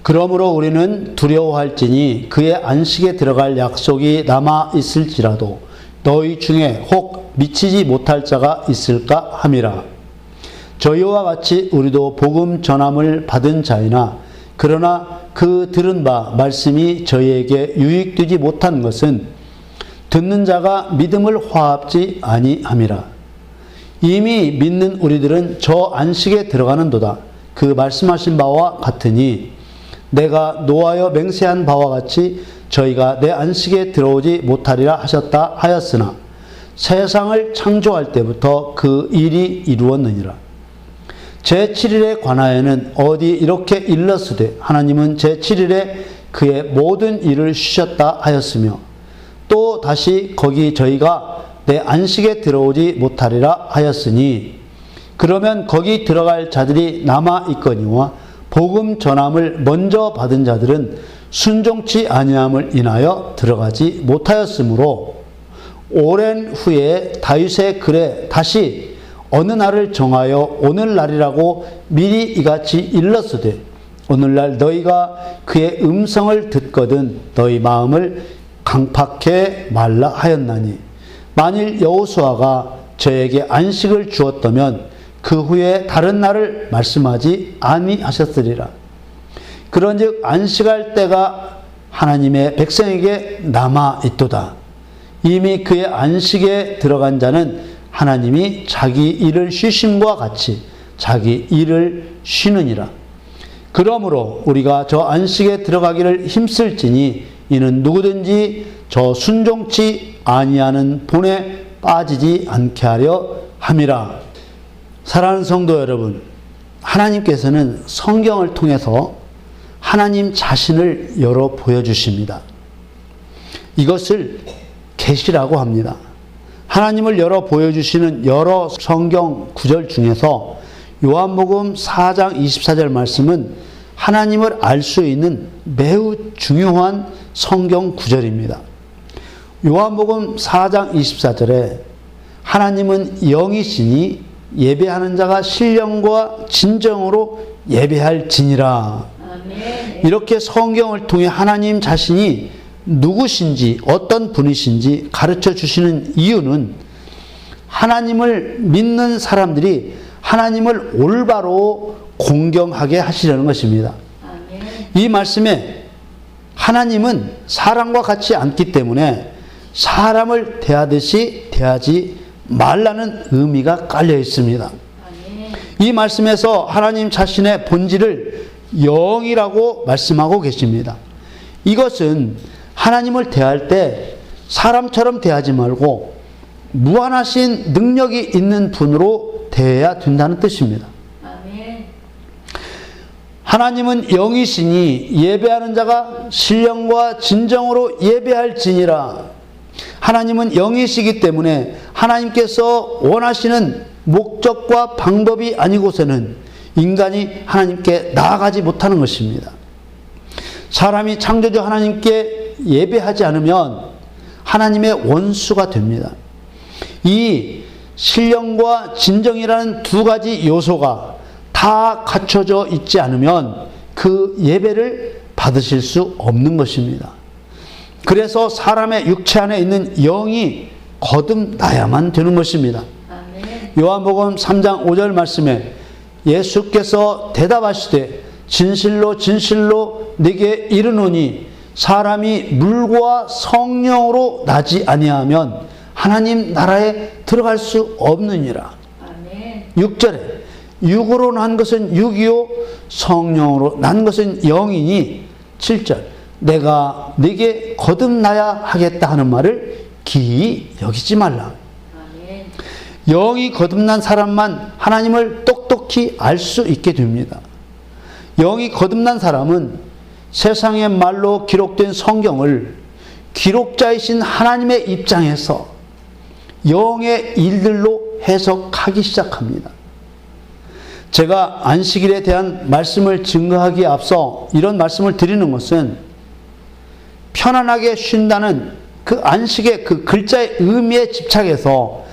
그러므로 우리는 두려워할지니 그의 안식에 들어갈 약속이 남아 있을지라도 너희 중에 혹 미치지 못할 자가 있을까 함이라. 저희와 같이 우리도 복음 전함을 받은 자이나 그러나 그 들은 바 말씀이 저희에게 유익되지 못한 것은 듣는 자가 믿음을 화합지 아니함이라. 이미 믿는 우리들은 저 안식에 들어가는도다. 그 말씀하신 바와 같으니 내가 노하여 맹세한 바와 같이 저희가 내 안식에 들어오지 못하리라 하셨다 하였으나 세상을 창조할 때부터 그 일이 이루었느니라. 제7일에 관하여는 어디 이렇게 일렀으되 하나님은 제7일에 그의 모든 일을 쉬셨다 하였으며 또 다시 거기 저희가 내 안식에 들어오지 못하리라 하였으니 그러면 거기 들어갈 자들이 남아 있거니와 복음 전함을 먼저 받은 자들은 순종치 아니함을 인하여 들어가지 못하였으므로 오랜 후에 다윗의 글에 다시 어느 날을 정하여 오늘날이라고 미리 이같이 일렀으되 오늘날 너희가 그의 음성을 듣거든 너희 마음을 강팍해 말라 하였나니 만일 여호수아가 저에게 안식을 주었다면 그 후에 다른 날을 말씀하지 아니하셨으리라. 그런즉 안식할 때가 하나님의 백성에게 남아 있도다. 이미 그의 안식에 들어간 자는 하나님이 자기 일을 쉬심과 같이 자기 일을 쉬느니라. 그러므로 우리가 저 안식에 들어가기를 힘쓸지니 이는 누구든지 저 순종치 아니하는 본에 빠지지 않게 하려 함이라. 사랑하는 성도 여러분, 하나님께서는 성경을 통해서 하나님 자신을 열어 보여주십니다. 이것을 계시라고 합니다. 하나님을 열어 보여주시는 여러 성경 구절 중에서 요한복음 4장 24절 말씀은 하나님을 알 수 있는 매우 중요한 성경 구절입니다. 요한복음 4장 24절에 하나님은 영이시니 예배하는 자가 신령과 진정으로 예배할지니라. 아멘. 이렇게 성경을 통해 하나님 자신이 누구신지 어떤 분이신지 가르쳐 주시는 이유는 하나님을 믿는 사람들이 하나님을 올바로 공경하게 하시려는 것입니다. 아멘. 이 말씀에 하나님은 사람과 같지 않기 때문에 사람을 대하듯이 대하지 말라는 의미가 깔려 있습니다. 아멘. 이 말씀에서 하나님 자신의 본질을 영이라고 말씀하고 계십니다. 이것은 하나님을 대할 때 사람처럼 대하지 말고 무한하신 능력이 있는 분으로 대해야 된다는 뜻입니다. 아멘. 하나님은 영이시니 예배하는 자가 신령과 진정으로 예배할지니라. 하나님은 영이시기 때문에 하나님께서 원하시는 목적과 방법이 아니고서는 인간이 하나님께 나아가지 못하는 것입니다. 사람이 창조주 하나님께 예배하지 않으면 하나님의 원수가 됩니다. 이 신령과 진정이라는 두 가지 요소가 다 갖춰져 있지 않으면 그 예배를 받으실 수 없는 것입니다. 그래서 사람의 육체 안에 있는 영이 거듭나야만 되는 것입니다. 아멘. 요한복음 3장 5절 말씀에 예수께서 대답하시되 진실로 진실로 네게 이르노니 사람이 물과 성령으로 나지 아니하면 하나님 나라에 들어갈 수 없느니라. 아멘. 6절에 육으로 난 것은 육이요 성령으로 난 것은 영이니 7절 내가 네게 거듭나야 하겠다 하는 말을 기이 여기지 말라. 아멘. 영이 거듭난 사람만 하나님을 똑똑히 알 수 있게 됩니다. 영이 거듭난 사람은 세상의 말로 기록된 성경을 기록자이신 하나님의 입장에서 영의 일들로 해석하기 시작합니다. 제가 안식일에 대한 말씀을 증거하기에 앞서 이런 말씀을 드리는 것은 편안하게 쉰다는 그 안식의 그 글자의 의미에 집착해서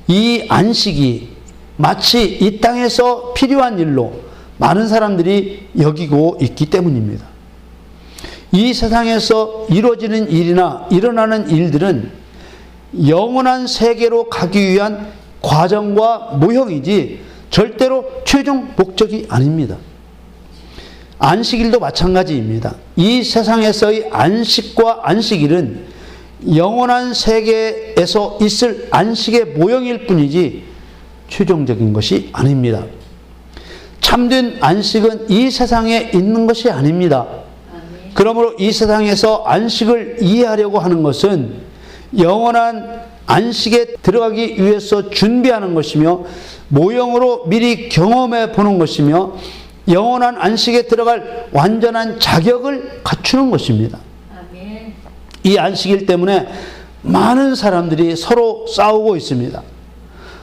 이 안식이 마치 이 땅에서 필요한 일로 많은 사람들이 여기고 있기 때문입니다. 이 세상에서 이루어지는 일이나 일어나는 일들은 영원한 세계로 가기 위한 과정과 모형이지 절대로 최종 목적이 아닙니다. 안식일도 마찬가지입니다. 이 세상에서의 안식과 안식일은 영원한 세계에서 있을 안식의 모형일 뿐이지 최종적인 것이 아닙니다. 참된 안식은 이 세상에 있는 것이 아닙니다. 그러므로 이 세상에서 안식을 이해하려고 하는 것은 영원한 안식에 들어가기 위해서 준비하는 것이며 모형으로 미리 경험해 보는 것이며 영원한 안식에 들어갈 완전한 자격을 갖추는 것입니다. 아멘. 이 안식일 때문에 많은 사람들이 서로 싸우고 있습니다.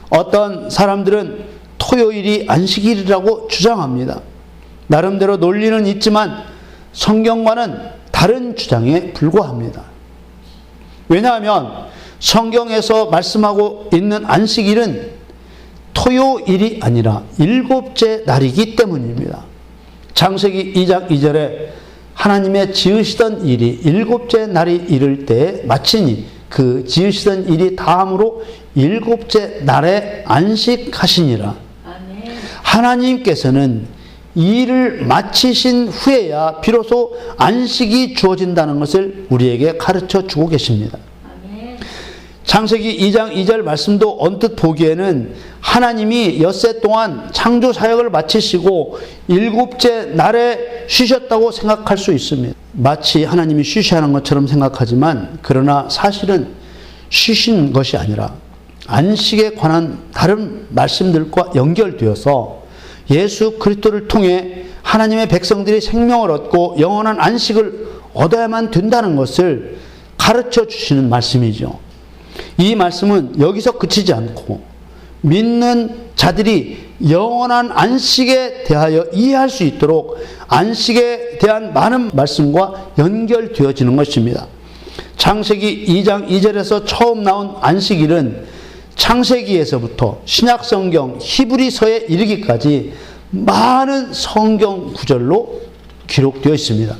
어떤 사람들은 토요일이 안식일이라고 주장합니다. 나름대로 논리는 있지만 성경과는 다른 주장에 불과합니다. 왜냐하면 성경에서 말씀하고 있는 안식일은 토요일이 아니라 일곱째 날이기 때문입니다. 창세기 2장 2절에 하나님의 지으시던 일이 일곱째 날이 이를 때에 마치니 그 지으시던 일이 다함으로 일곱째 날에 안식하시니라. 아멘. 하나님께서는 일을 마치신 후에야 비로소 안식이 주어진다는 것을 우리에게 가르쳐 주고 계십니다. 아멘. 창세기 2장 2절 말씀도 언뜻 보기에는 하나님이 엿새 동안 창조 사역을 마치시고 일곱째 날에 쉬셨다고 생각할 수 있습니다. 마치 하나님이 쉬시하는 것처럼 생각하지만 그러나 사실은 쉬신 것이 아니라 안식에 관한 다른 말씀들과 연결되어서 예수 그리스도를 통해 하나님의 백성들이 생명을 얻고 영원한 안식을 얻어야만 된다는 것을 가르쳐 주시는 말씀이죠. 이 말씀은 여기서 그치지 않고 믿는 자들이 영원한 안식에 대하여 이해할 수 있도록 안식에 대한 많은 말씀과 연결되어지는 것입니다. 창세기 2장 2절에서 처음 나온 안식일은 창세기에서부터 신약성경 히브리서에 이르기까지 많은 성경 구절로 기록되어 있습니다.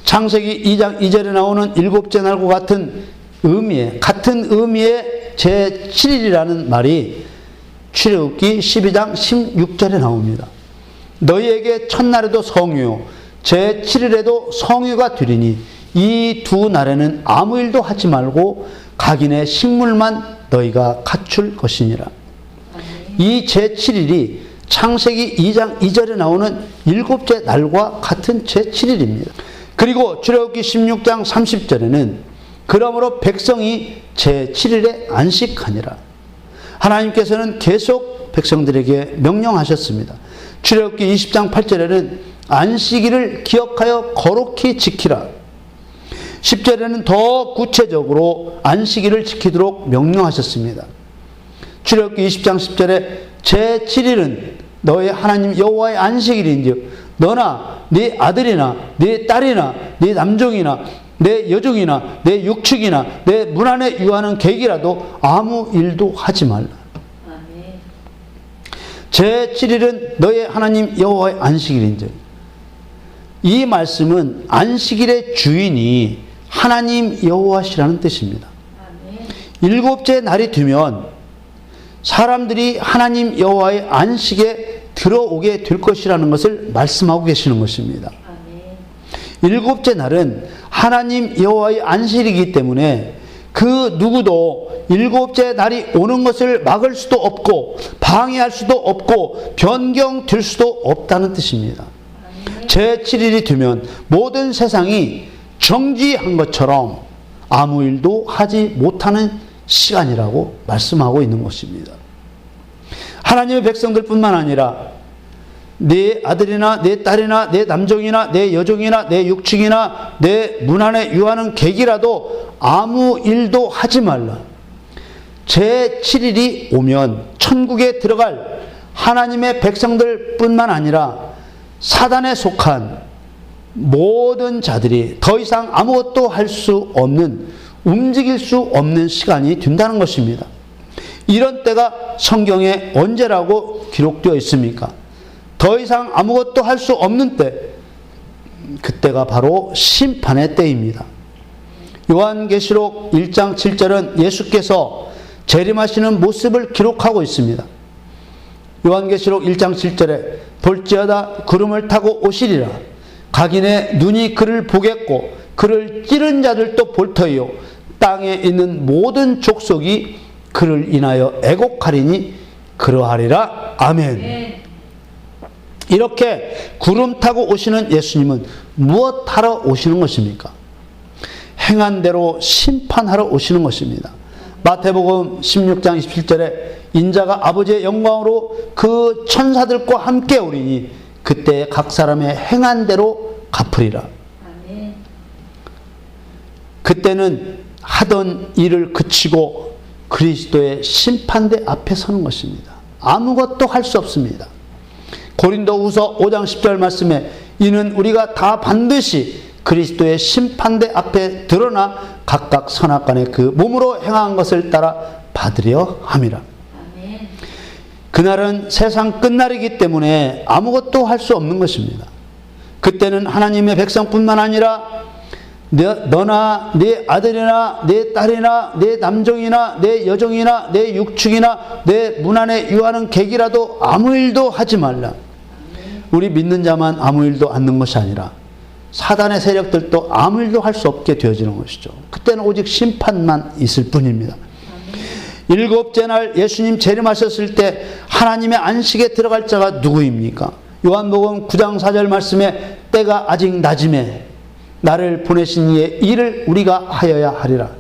창세기 2장 2절에 나오는 일곱째 날과 같은 의미의 제7일이라는 말이 출애굽기 12장 16절에 나옵니다. 너희에게 첫날에도 성유, 제7일에도 성유가 되리니 이 두 날에는 아무 일도 하지 말고 각인의 식물만 너희가 갖출 것이니라. 이 제7일이 창세기 2장 2절에 나오는 일곱째 날과 같은 제7일입니다. 그리고 출애굽기 16장 30절에는 그러므로 백성이 제7일에 안식하니라. 하나님께서는 계속 백성들에게 명령하셨습니다. 출애굽기 20장 8절에는 안식일을 기억하여 거룩히 지키라. 10절에는 더 구체적으로 안식일을 지키도록 명령하셨습니다. 출애굽기 20장 10절에 제7일은 너의 하나님 여호와의 안식일인즉 너나 네 아들이나 네 딸이나 네 남종이나 내 여종이나 내 육축이나 내 문 안에 유하는 객이라도 아무 일도 하지 말라. 아멘. 제7일은 너의 하나님 여호와의 안식일인즉 이 말씀은 안식일의 주인이 하나님 여호와시라는 뜻입니다. 아멘. 일곱째 날이 되면 사람들이 하나님 여호와의 안식에 들어오게 될 것이라는 것을 말씀하고 계시는 것입니다. 아멘. 일곱째 날은 하나님 여호와의 안식이기 때문에 그 누구도 일곱째 날이 오는 것을 막을 수도 없고 방해할 수도 없고 변경될 수도 없다는 뜻입니다. 제7일이 되면 모든 세상이 정지한 것처럼 아무 일도 하지 못하는 시간이라고 말씀하고 있는 것입니다. 하나님의 백성들뿐만 아니라 내 아들이나 내 딸이나 내 남종이나 내 여종이나 내 육축이나 내 문 안에 유하는 객이라도 아무 일도 하지 말라. 제7일이 오면 천국에 들어갈 하나님의 백성들뿐만 아니라 사단에 속한 모든 자들이 더 이상 아무것도 할 수 없는, 움직일 수 없는 시간이 된다는 것입니다. 이런 때가 성경에 언제라고 기록되어 있습니까? 더 이상 아무것도 할 수 없는 때, 그때가 바로 심판의 때입니다. 요한계시록 1장 7절은 예수께서 재림하시는 모습을 기록하고 있습니다. 요한계시록 1장 7절에 볼지어다 구름을 타고 오시리라. 각인의 눈이 그를 보겠고 그를 찌른 자들도 볼 터이요 땅에 있는 모든 족속이 그를 인하여 애곡하리니 그러하리라. 아멘. 이렇게 구름 타고 오시는 예수님은 무엇 하러 오시는 것입니까? 행한 대로 심판하러 오시는 것입니다. 마태복음 16장 27절에 인자가 아버지의 영광으로 그 천사들과 함께 오리니 그때 각 사람의 행한 대로 갚으리라. 아멘. 그때는 하던 일을 그치고 그리스도의 심판대 앞에 서는 것입니다. 아무것도 할 수 없습니다. 고린도후서 5장 10절 말씀에 이는 우리가 다 반드시 그리스도의 심판대 앞에 드러나 각각 선악간에 그 몸으로 행한 것을 따라 받으려 함이라. 아멘. 그날은 세상 끝날이기 때문에 아무것도 할 수 없는 것입니다. 그때는 하나님의 백성뿐만 아니라 너나 네 아들이나 네 딸이나 네 남종이나 네 여종이나 네 육축이나 내 문 안에 유하는 객이라도 아무 일도 하지 말라. 우리 믿는 자만 아무 일도 않는 것이 아니라 사단의 세력들도 아무 일도 할 수 없게 되어지는 것이죠. 그때는 오직 심판만 있을 뿐입니다. 일곱째 날 예수님 재림하셨을 때 하나님의 안식에 들어갈 자가 누구입니까? 요한복음 9장 4절 말씀에 때가 아직 낮음에 나를 보내신 이의 일을 우리가 하여야 하리라.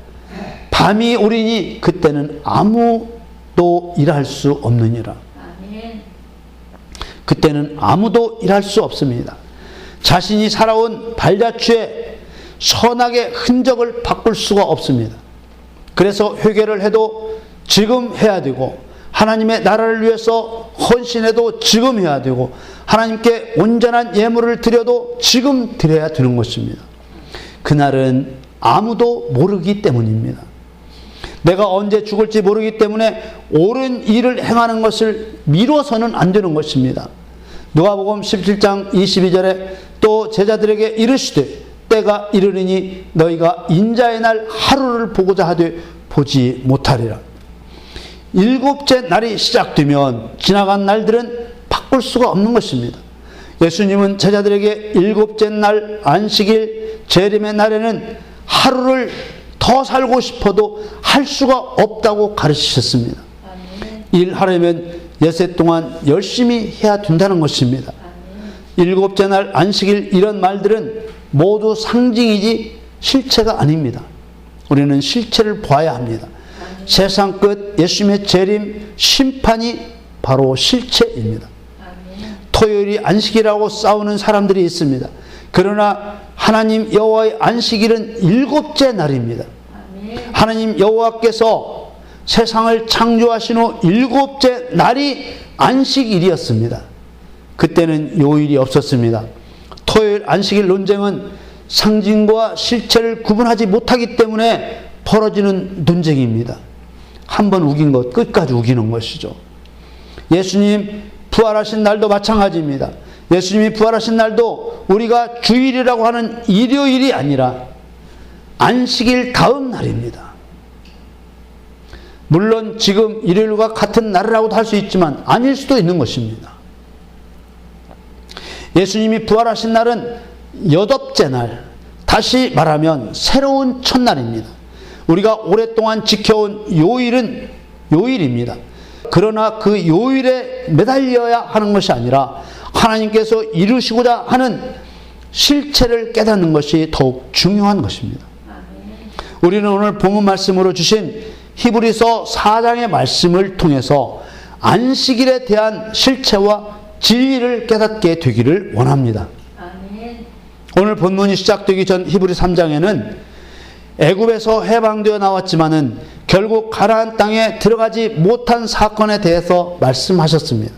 밤이 오리니 그때는 아무도 일할 수 없느니라. 아멘. 그때는 아무도 일할 수 없습니다. 자신이 살아온 발자취에 선악의 흔적을 바꿀 수가 없습니다. 그래서 회개를 해도 지금 해야 되고 하나님의 나라를 위해서 헌신해도 지금 해야 되고 하나님께 온전한 예물을 드려도 지금 드려야 되는 것입니다. 그날은 아무도 모르기 때문입니다. 내가 언제 죽을지 모르기 때문에 옳은 일을 행하는 것을 미뤄서는 안 되는 것입니다. 누가복음 17장 22절에 또 제자들에게 이르시되 때가 이르리니 너희가 인자의 날 하루를 보고자 하되 보지 못하리라. 일곱째 날이 시작되면 지나간 날들은 바꿀 수가 없는 것입니다. 예수님은 제자들에게 일곱째 날 안식일 재림의 날에는 하루를 더 살고 싶어도 할 수가 없다고 가르치셨습니다. 일하려면 엿새 동안 열심히 해야 된다는 것입니다. 일곱째 날 안식일 이런 말들은 모두 상징이지 실체가 아닙니다. 우리는 실체를 봐야 합니다. 세상 끝 예수님의 재림 심판이 바로 실체입니다. 토요일이 안식이라고 싸우는 사람들이 있습니다. 그러나 하나님 여호와의 안식일은 일곱째 날입니다. 하나님 여호와께서 세상을 창조하신 후 일곱째 날이 안식일이었습니다. 그때는 요일이 없었습니다. 토요일 안식일 논쟁은 상징과 실체를 구분하지 못하기 때문에 벌어지는 논쟁입니다. 한번 우긴 것 끝까지 우기는 것이죠. 예수님 부활하신 날도 마찬가지입니다. 예수님이 부활하신 날도 우리가 주일이라고 하는 일요일이 아니라 안식일 다음 날입니다. 물론 지금 일요일과 같은 날이라고도 할 수 있지만 아닐 수도 있는 것입니다. 예수님이 부활하신 날은 여덟째 날, 다시 말하면 새로운 첫날입니다. 우리가 오랫동안 지켜온 요일은 요일입니다. 그러나 그 요일에 매달려야 하는 것이 아니라 하나님께서 이루시고자 하는 실체를 깨닫는 것이 더욱 중요한 것입니다. 우리는 오늘 본문 말씀으로 주신 히브리서 4장의 말씀을 통해서 안식일에 대한 실체와 진리를 깨닫게 되기를 원합니다. 오늘 본문이 시작되기 전 히브리 3장에는 애굽에서 해방되어 나왔지만은 결국 가나안 땅에 들어가지 못한 사건에 대해서 말씀하셨습니다.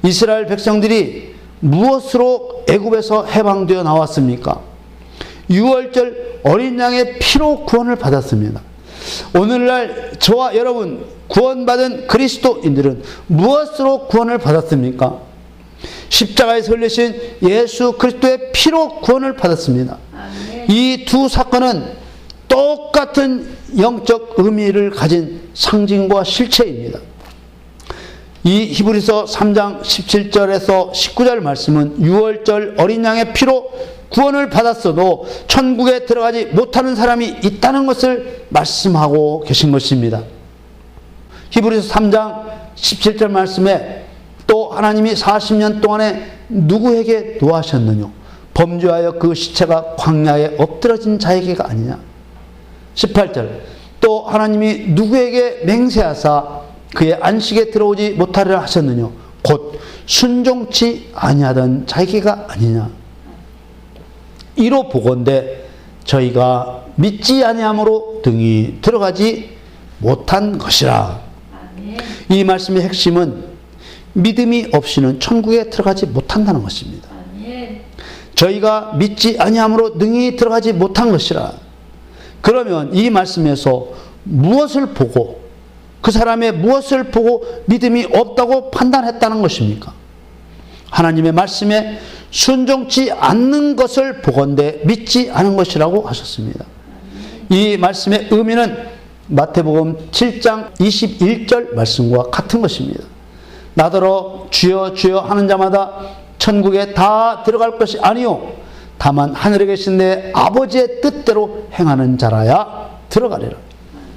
이스라엘 백성들이 무엇으로 애굽에서 해방되어 나왔습니까? 유월절 어린 양의 피로 구원을 받았습니다. 오늘날 저와 여러분 구원받은 그리스도인들은 무엇으로 구원을 받았습니까? 십자가에서 흘리신 예수 그리스도의 피로 구원을 받았습니다. 아멘. 이 두 사건은 똑같은 영적 의미를 가진 상징과 실체입니다. 이 히브리서 3장 17절에서 19절 말씀은 유월절 어린 양의 피로 구원을 받았어도 천국에 들어가지 못하는 사람이 있다는 것을 말씀하고 계신 것입니다. 히브리서 3장 17절 말씀에 또 하나님이 40년 동안에 누구에게 노하셨느냐? 범죄하여 그 시체가 광야에 엎드러진 자에게가 아니냐? 18절 또 하나님이 누구에게 맹세하사 그의 안식에 들어오지 못하리라 하셨느냐? 곧 순종치 아니하던 자에게가 아니냐? 이로 보건대 저희가 믿지 아니함으로 등이 들어가지 못한 것이라. 아멘. 이 말씀의 핵심은 믿음이 없이는 천국에 들어가지 못한다는 것입니다. 아멘. 저희가 믿지 아니함으로 능히 들어가지 못한 것이라. 그러면 이 말씀에서 무엇을 보고 그 사람의 무엇을 보고 믿음이 없다고 판단했다는 것입니까? 하나님의 말씀에 순종치 않는 것을 보건대 믿지 않은 것이라고 하셨습니다. 이 말씀의 의미는 마태복음 7장 21절 말씀과 같은 것입니다. 나더러 주여 주여 하는 자마다 천국에 다 들어갈 것이 아니요 다만 하늘에 계신 내 아버지의 뜻대로 행하는 자라야 들어가리라.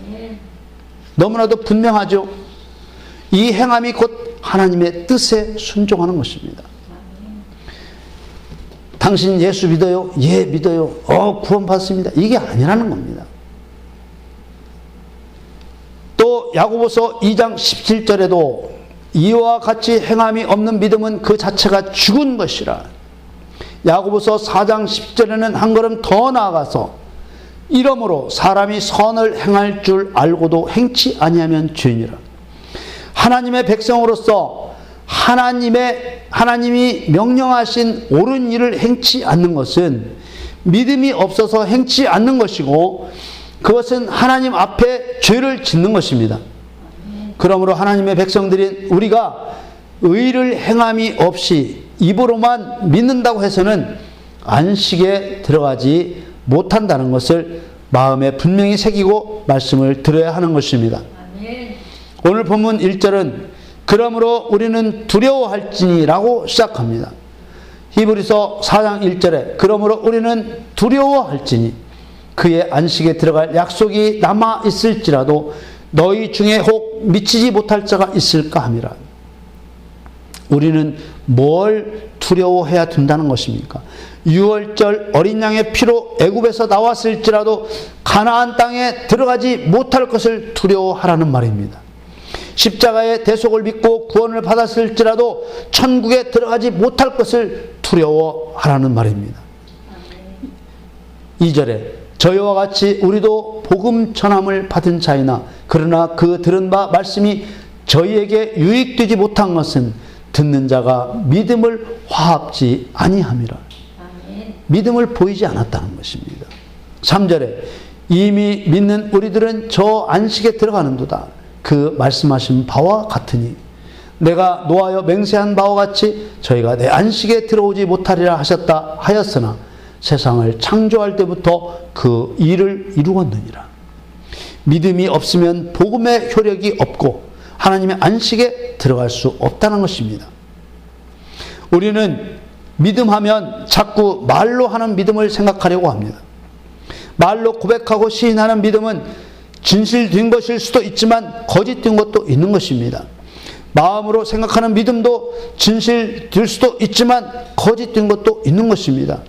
아멘. 너무나도 분명하죠. 이 행함이 곧 하나님의 뜻에 순종하는 것입니다. 당신 예수 믿어요? 예, 믿어요. 구원받습니다. 이게 아니라는 겁니다. 또 야고보서 2장 17절에도 이와 같이 행함이 없는 믿음은 그 자체가 죽은 것이라. 야고보서 4장 10절에는 한 걸음 더 나아가서 이러므로 사람이 선을 행할 줄 알고도 행치 아니하면 죄니라. 하나님의 백성으로서 하나님이 명령하신 옳은 일을 행치 않는 것은 믿음이 없어서 행치 않는 것이고 그것은 하나님 앞에 죄를 짓는 것입니다. 그러므로 하나님의 백성들인 우리가 의를 행함이 없이 입으로만 믿는다고 해서는 안식에 들어가지 못한다는 것을 마음에 분명히 새기고 말씀을 들어야 하는 것입니다. 아멘. 오늘 본문 1절은 그러므로 우리는 두려워할지니라고 시작합니다. 히브리서 4장 1절에 그러므로 우리는 두려워할지니 그의 안식에 들어갈 약속이 남아 있을지라도 너희 중에 혹 미치지 못할 자가 있을까 함이라. 우리는 뭘 두려워해야 된다는 것입니까? 유월절 어린 양의 피로 애굽에서 나왔을지라도 가나안 땅에 들어가지 못할 것을 두려워하라는 말입니다. 십자가의 대속을 믿고 구원을 받았을지라도 천국에 들어가지 못할 것을 두려워하라는 말입니다. 2절에 저희와 같이 우리도 복음 전함을 받은 자이나 그러나 그 들은 바 말씀이 저희에게 유익되지 못한 것은 듣는 자가 믿음을 화합지 아니함이라. 아멘. 믿음을 보이지 않았다는 것입니다. 3절에 이미 믿는 우리들은 저 안식에 들어가는도다. 그 말씀하신 바와 같으니 내가 노하여 맹세한 바와 같이 저희가 내 안식에 들어오지 못하리라 하셨다 하였으나 세상을 창조할 때부터 그 일을 이루었느니라. 믿음이 없으면 복음의 효력이 없고 하나님의 안식에 들어갈 수 없다는 것입니다. 우리는 믿음하면 자꾸 말로 하는 믿음을 생각하려고 합니다. 말로 고백하고 시인하는 믿음은 진실된 것일 수도 있지만 거짓된 것도 있는 것입니다. 마음으로 생각하는 믿음도 진실될 수도 있지만 거짓된 것도 있는 것입니다.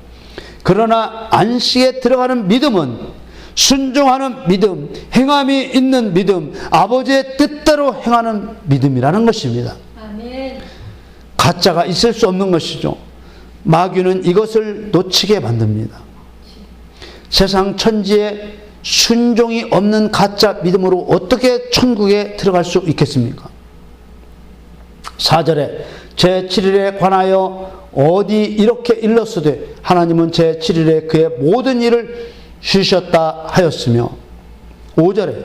그러나 안식에 들어가는 믿음은 순종하는 믿음, 행함이 있는 믿음, 아버지의 뜻대로 행하는 믿음이라는 것입니다. 아멘. 가짜가 있을 수 없는 것이죠. 마귀는 이것을 놓치게 만듭니다. 세상 천지에 순종이 없는 가짜 믿음으로 어떻게 천국에 들어갈 수 있겠습니까? 4절에 제7일에 관하여 어디 이렇게 일렀으되 하나님은 제7일에 그의 모든 일을 쉬셨다 하였으며 5절에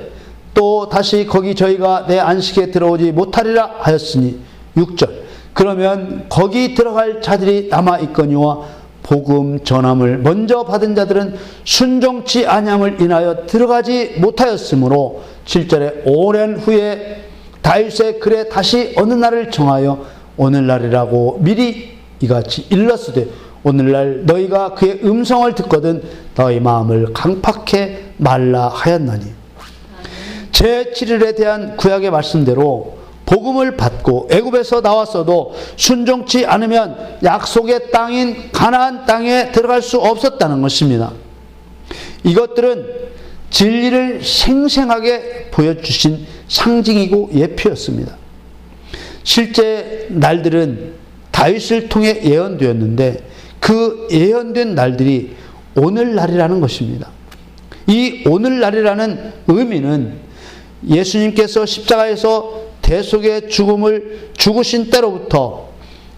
또 다시 거기 저희가 내 안식에 들어오지 못하리라 하였으니 6절 그러면 거기 들어갈 자들이 남아 있거니와 복음 전함을 먼저 받은 자들은 순종치 아니함을 인하여 들어가지 못하였으므로 7절에 오랜 후에 다윗의 글에 다시 어느 날을 정하여 오늘날이라고 미리 이같이 일렀으되 오늘날 너희가 그의 음성을 듣거든 너희 마음을 강팍해 말라 하였나니. 제7일에 대한 구약의 말씀대로 복음을 받고 애굽에서 나왔어도 순종치 않으면 약속의 땅인 가나안 땅에 들어갈 수 없었다는 것입니다. 이것들은 진리를 생생하게 보여주신 상징이고 예표였습니다. 실제 날들은 다윗을 통해 예언되었는데 그 예언된 날들이 오늘날이라는 것입니다. 이 오늘날이라는 의미는 예수님께서 십자가에서 대속의 죽음을 죽으신 때로부터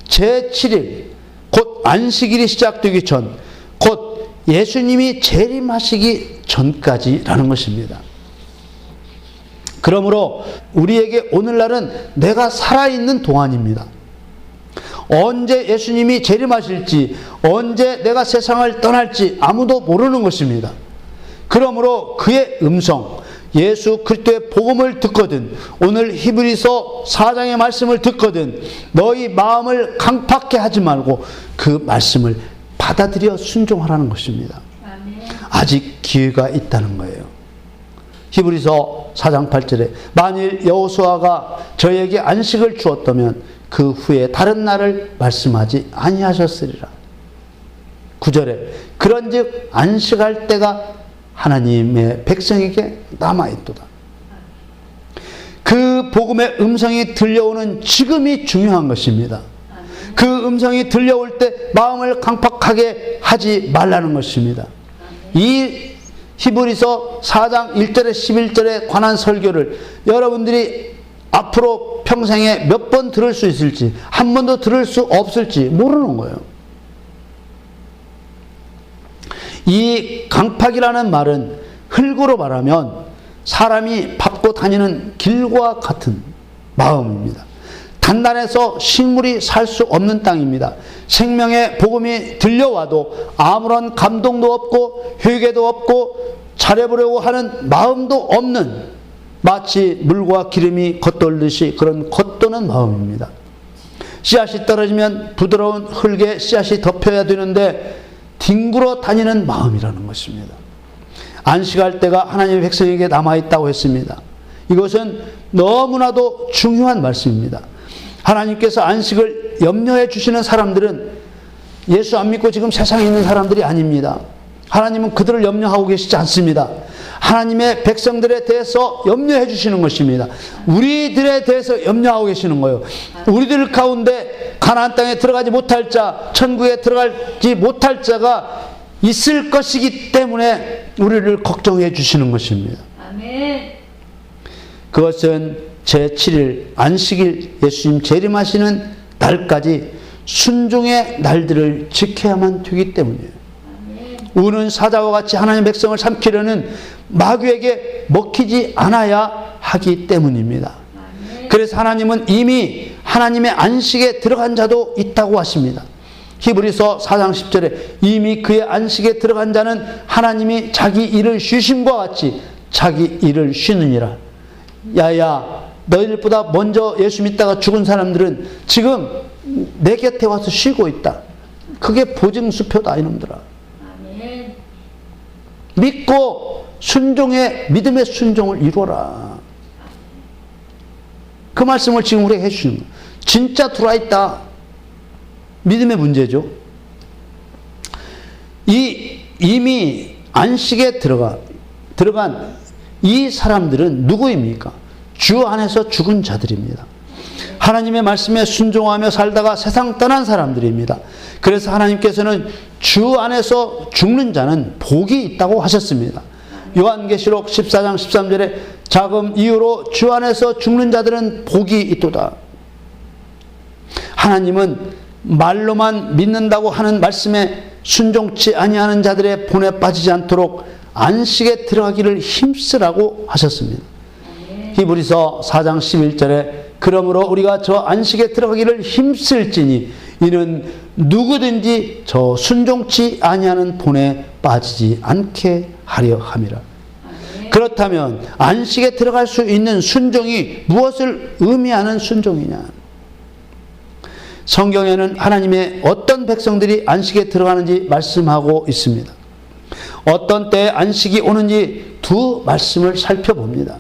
제7일 곧 안식일이 시작되기 전, 곧 예수님이 재림하시기 전까지라는 것입니다. 그러므로 우리에게 오늘날은 내가 살아있는 동안입니다. 언제 예수님이 재림하실지, 언제 내가 세상을 떠날지 아무도 모르는 것입니다. 그러므로 그의 음성, 예수 그리스도의 복음을 듣거든, 오늘 히브리서 4장의 말씀을 듣거든 너희 마음을 강팍해 하지 말고 그 말씀을 받아들여 순종하라는 것입니다. 아직 기회가 있다는 거예요. 히브리서 4장 8절에 만일 여호수아가 저에게 안식을 주었다면 그 후에 다른 날을 말씀하지 아니하셨으리라. 9절에 그런즉 안식할 때가 하나님의 백성에게 남아있도다. 그 복음의 음성이 들려오는 지금이 중요한 것입니다. 그 음성이 들려올 때 마음을 강팍하게 하지 말라는 것입니다. 이 히브리서 4장 1절에 11절에 관한 설교를 여러분들이 앞으로 평생에 몇 번 들을 수 있을지, 한 번도 들을 수 없을지 모르는 거예요. 이 강팍이라는 말은 흙으로 말하면 사람이 밟고 다니는 길과 같은 마음입니다. 단단해서 식물이 살 수 없는 땅입니다. 생명의 복음이 들려와도 아무런 감동도 없고 회개도 없고 잘해보려고 하는 마음도 없는, 마치 물과 기름이 겉돌듯이 그런 겉도는 마음입니다. 씨앗이 떨어지면 부드러운 흙에 씨앗이 덮여야 되는데 뒹굴어 다니는 마음이라는 것입니다. 안식할 때가 하나님의 백성에게 남아있다고 했습니다. 이것은 너무나도 중요한 말씀입니다. 하나님께서 안식을 염려해 주시는 사람들은 예수 안 믿고 지금 세상에 있는 사람들이 아닙니다. 하나님은 그들을 염려하고 계시지 않습니다. 하나님의 백성들에 대해서 염려해 주시는 것입니다. 우리들에 대해서 염려하고 계시는 거예요. 우리들 가운데 가나안 땅에 들어가지 못할 자, 천국에 들어가지 못할 자가 있을 것이기 때문에 우리를 걱정해 주시는 것입니다. 아멘. 그것은 제7일 안식일 예수님 재림하시는 날까지 순종의 날들을 지켜야만 되기 때문이에요. 우는 사자와 같이 하나님의 백성을 삼키려는 마귀에게 먹히지 않아야 하기 때문입니다. 그래서 하나님은 이미 하나님의 안식에 들어간 자도 있다고 하십니다. 히브리서 4장 10절에 이미 그의 안식에 들어간 자는 하나님이 자기 일을 쉬심과 같이 자기 일을 쉬느니라. 야야, 너희들보다 먼저 예수 믿다가 죽은 사람들은 지금 내 곁에 와서 쉬고 있다. 그게 보증수표다 이놈들아. 믿고 믿음의 순종을 이루어라. 그 말씀을 지금 우리에게 해주시는 거예요. 진짜 들어있다. 믿음의 문제죠. 이미 안식에 들어간 이 사람들은 누구입니까? 주 안에서 죽은 자들입니다. 하나님의 말씀에 순종하며 살다가 세상 떠난 사람들입니다. 그래서 하나님께서는 주 안에서 죽는 자는 복이 있다고 하셨습니다. 요한계시록 14장 13절에 자금 이후로 주 안에서 죽는 자들은 복이 있도다. 하나님은 말로만 믿는다고 하는 말씀에 순종치 아니하는 자들의 본에 빠지지 않도록 안식에 들어가기를 힘쓰라고 하셨습니다. 히브리서 4장 11절에 그러므로 우리가 저 안식에 들어가기를 힘쓸지니 이는 누구든지 저 순종치 아니하는 본에 빠지지 않게 하려 함이라. 그렇다면 안식에 들어갈 수 있는 순종이 무엇을 의미하는 순종이냐? 성경에는 하나님의 어떤 백성들이 안식에 들어가는지 말씀하고 있습니다. 어떤 때에 안식이 오는지 두 말씀을 살펴봅니다.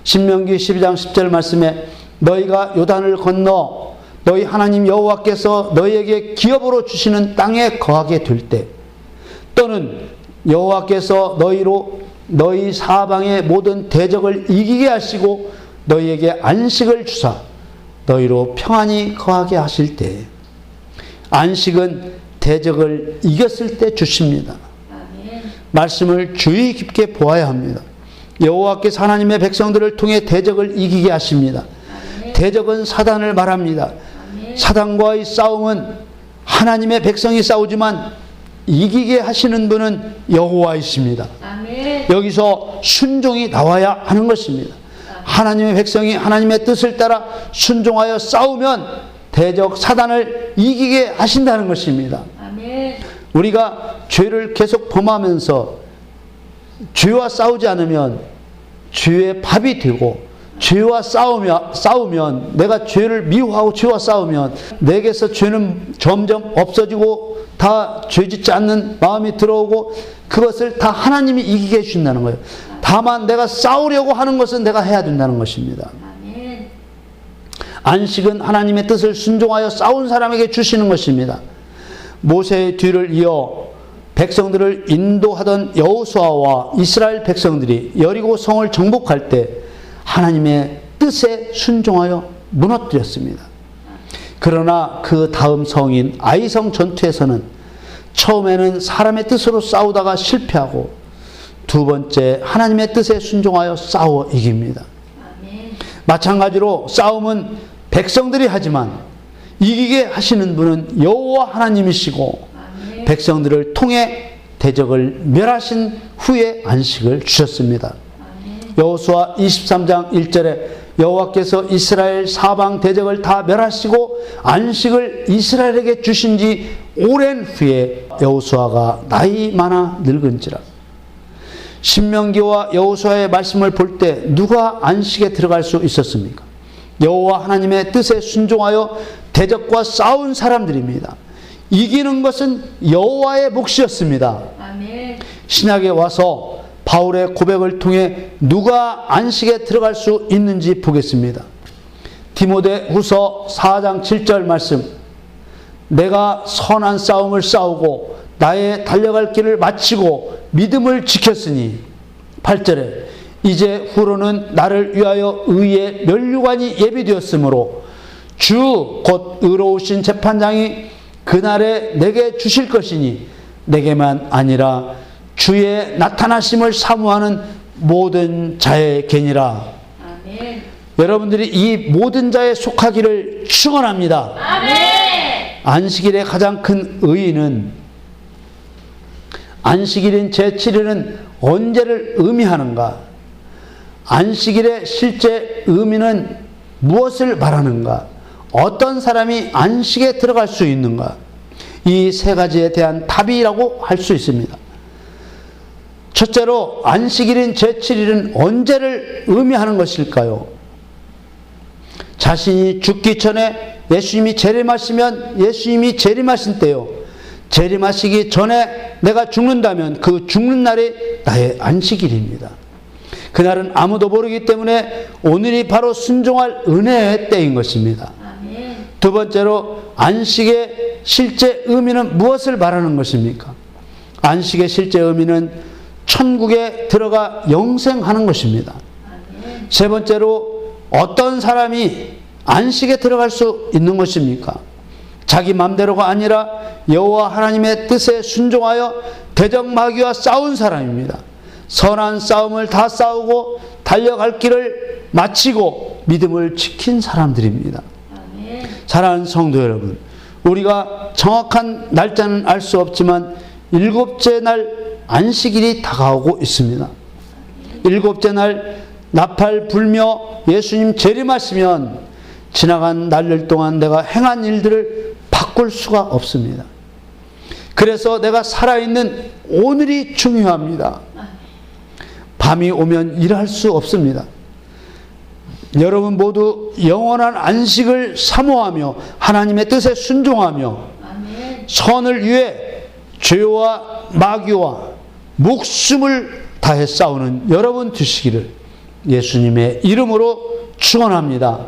신명기 12장 10절 말씀에 너희가 요단을 건너 너희 하나님 여호와께서 너희에게 기업으로 주시는 땅에 거하게 될 때, 또는 여호와께서 너희 사방의 모든 대적을 이기게 하시고 너희에게 안식을 주사 너희로 평안히 거하게 하실 때, 안식은 대적을 이겼을 때 주십니다. 말씀을 주의 깊게 보아야 합니다. 여호와께서 하나님의 백성들을 통해 대적을 이기게 하십니다. 대적은 사단을 말합니다. 사단과의 싸움은 하나님의 백성이 싸우지만 이기게 하시는 분은 여호와이십니다. 여기서 순종이 나와야 하는 것입니다. 하나님의 백성이 하나님의 뜻을 따라 순종하여 싸우면 대적 사단을 이기게 하신다는 것입니다. 우리가 죄를 계속 범하면서 죄와 싸우지 않으면 죄의 밥이 되고, 죄와 싸우면 내가 죄를 미워하고 죄와 싸우면 내게서 죄는 점점 없어지고 다 죄짓지 않는 마음이 들어오고 그것을 다 하나님이 이기게 해주신다는 거예요. 다만 내가 싸우려고 하는 것은 내가 해야 된다는 것입니다. 안식은 하나님의 뜻을 순종하여 싸운 사람에게 주시는 것입니다. 모세의 뒤를 이어 백성들을 인도하던 여호수아와 이스라엘 백성들이 여리고 성을 정복할 때 하나님의 뜻에 순종하여 무너뜨렸습니다. 그러나 그 다음 성인 아이성 전투에서는 처음에는 사람의 뜻으로 싸우다가 실패하고 두 번째 하나님의 뜻에 순종하여 싸워 이깁니다. 마찬가지로 싸움은 백성들이 하지만 이기게 하시는 분은 여호와 하나님이시고 백성들을 통해 대적을 멸하신 후에 안식을 주셨습니다. 여호수아 23장 1절에 여호와께서 이스라엘 사방 대적을 다 멸하시고 안식을 이스라엘에게 주신 지 오랜 후에 여호수아가 나이 많아 늙은지라. 신명기와 여호수아의 말씀을 볼 때 누가 안식에 들어갈 수 있었습니까? 여호와 하나님의 뜻에 순종하여 대적과 싸운 사람들입니다. 이기는 것은 여호와의 몫이었습니다. 신약에 와서 바울의 고백을 통해 누가 안식에 들어갈 수 있는지 보겠습니다. 디모데후서 4장 7절 말씀, 내가 선한 싸움을 싸우고 나의 달려갈 길을 마치고 믿음을 지켰으니, 8절에 이제 후로는 나를 위하여 의의 면류관이 예비되었으므로 주 곧 의로우신 재판장이 그날에 내게 주실 것이니 내게만 아니라 주의 나타나심을 사모하는 모든 자에게니라. 아멘. 여러분들이 이 모든 자에 속하기를 축원합니다. 아멘. 안식일의 가장 큰 의의는, 안식일인 제7일은 언제를 의미하는가? 안식일의 실제 의미는 무엇을 말하는가? 어떤 사람이 안식에 들어갈 수 있는가? 이 세 가지에 대한 답이라고 할 수 있습니다. 첫째로 안식일인 제7일은 언제를 의미하는 것일까요? 자신이 죽기 전에 예수님이 재림하시면 예수님이 재림하신 때요. 재림하시기 전에 내가 죽는다면 그 죽는 날이 나의 안식일입니다. 그날은 아무도 모르기 때문에 오늘이 바로 순종할 은혜의 때인 것입니다. 두 번째로 안식의 실제 의미는 무엇을 말하는 것입니까? 안식의 실제 의미는 천국에 들어가 영생하는 것입니다. 세 번째로 어떤 사람이 안식에 들어갈 수 있는 것입니까? 자기 맘대로가 아니라 여호와 하나님의 뜻에 순종하여 대적 마귀와 싸운 사람입니다. 선한 싸움을 다 싸우고 달려갈 길을 마치고 믿음을 지킨 사람들입니다. 사랑하는 성도 여러분, 우리가 정확한 날짜는 알 수 없지만 일곱째 날 안식일이 다가오고 있습니다. 일곱째 날 나팔 불며 예수님 재림하시면 지나간 날들 동안 내가 행한 일들을 바꿀 수가 없습니다. 그래서 내가 살아있는 오늘이 중요합니다. 밤이 오면 일할 수 없습니다. 여러분 모두 영원한 안식을 사모하며 하나님의 뜻에 순종하며 아멘. 선을 위해 죄와 마귀와 목숨을 다해 싸우는 여러분 되시기를 예수님의 이름으로 축원합니다.